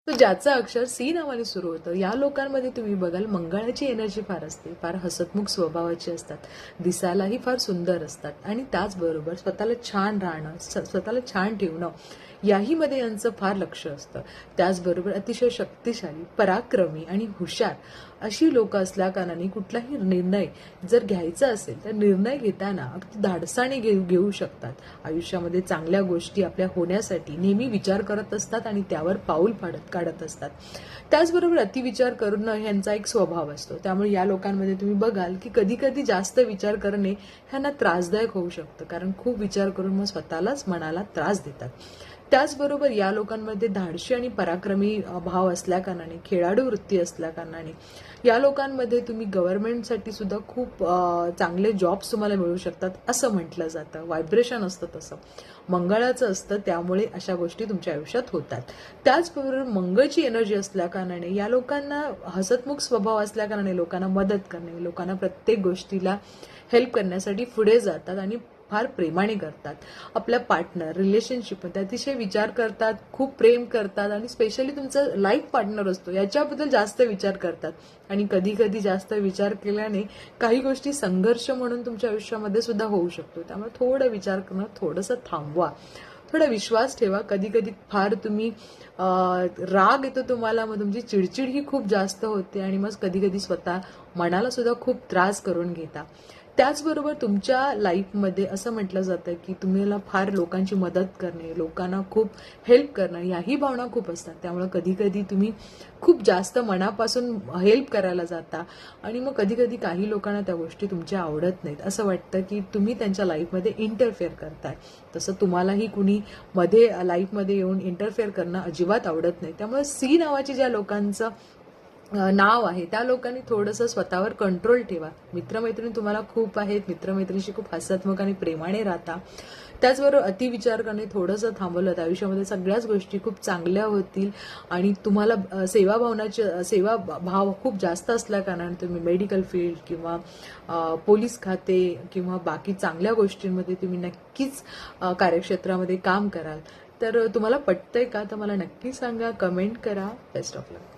तर ज्याचं अक्षर सी नावाने सुरू होतं या लोकांमध्ये तुम्ही बघाल मंगळाची एनर्जी फार असते, फार हसतमुख स्वभावाची असतात, दिसायलाही फार सुंदर असतात आणि त्याचबरोबर स्वतःला छान राहणं, स्वतःला छान ठेवणं याही मध्ये यांचं फार लक्ष असतं. त्याचबरोबर अतिशय शक्तिशाली, पराक्रमी आणि हुशार अशी लोक असल्या कारणाने कुठलाही निर्णय जर घ्यायचा असेल तर निर्णय घेताना अगदी धाडसाने घेऊ शकतात. आयुष्यामध्ये चांगल्या गोष्टी आपल्या होण्यासाठी नेहमी विचार करत असतात आणि त्यावर पाऊल काढत असतात. त्याचबरोबर अतिविचार करणं ह्यांचा एक स्वभाव असतो. त्यामुळे या लोकांमध्ये तुम्ही बघाल की कधी कधी जास्त विचार करणे ह्यांना त्रासदायक होऊ शकतं, कारण खूप विचार करून मग स्वतःलाच मनाला त्रास देतात. त्याचबरोबर या लोकांमध्ये धाडशी आणि पराक्रमी भाव असल्या कारणाने, खेळाडू वृत्ती असल्या कारणाने या लोकांमध्ये तुम्ही गव्हर्नमेंटसाठी सुद्धा खूप चांगले जॉब्स तुम्हाला मिळू शकतात असं म्हटलं जातं. व्हायब्रेशन असतं तसं मंगळाचं असतं, त्यामुळे अशा गोष्टी तुमच्या आयुष्यात होतात. त्याचबरोबर मंगळची एनर्जी असल्या कारणाने या लोकांना हसतमुख स्वभाव असल्या कारणाने लोकांना मदत करणे, लोकांना प्रत्येक गोष्टीला हेल्प करण्यासाठी पुढे जातात आणि फार प्रेमाने करतात. आपल्या पार्टनर रिलेशनशिपमध्ये अतिशय विचार करतात, खूप प्रेम करतात आणि स्पेशली तुमचा लाईफ पार्टनर असतो याच्याबद्दल जास्त विचार करतात. आणि कधी कधी जास्त विचार केल्याने काही गोष्टी संघर्ष म्हणून तुमच्या आयुष्यामध्ये सुद्धा होऊ शकतो. त्यामुळे थोडं विचार करणं थोडंसं थांबवा, थोडा विश्वास ठेवा. कधी कधी फार तुम्ही राग येतो तुम्हाला, मग तुमची चिडचिड ही खूप जास्त होते आणि मग कधी कधी स्वतः मनाला सुद्धा खूप त्रास करून घेता. त्याचबरोबर तुमच्या लाईफमध्ये असं म्हटलं जातं की तुम्हाला फार लोकांची मदत करणे, लोकांना खूप हेल्प करणं याही भावना खूप असतात. त्यामुळे कधी कधी तुम्ही खूप जास्त मनापासून हेल्प करायला जाता आणि मग कधी कधी काही लोकांना त्या गोष्टी तुमच्या आवडत नाहीत. असं वाटतं की तुम्ही त्यांच्या लाईफमध्ये इंटरफेअर करताय. तसं तुम्हालाही कुणी मध्ये लाईफमध्ये येऊन इंटरफेअर करणं अजिबात आवडत नाही. त्यामुळे सी नावाची ज्या लोकांचं नाव आहे त्या लोकांनी थोडंसं स्वतःवर कंट्रोल ठेवा. मित्रमैत्रिणी तुम्हाला खूप आहेत, मित्रमैत्रिणीशी खूप हसतमुख आणि प्रेमाने राहता. त्याचबरोबर अतिविचार करणे थोडंसं थांबवलं तर आयुष्यामध्ये सगळ्याच गोष्टी खूप चांगल्या होतील आणि तुम्हाला सेवा भाव खूप जास्त असल्या कारणाने तुम्ही मेडिकल फील्ड किंवा पोलीस खाते किंवा बाकी चांगल्या गोष्टींमध्ये तुम्ही नक्कीच कार्यक्षेत्रामध्ये काम कराल. तर तुम्हाला पटतंय का? तर मला नक्की सांगा, कमेंट करा. Best of luck.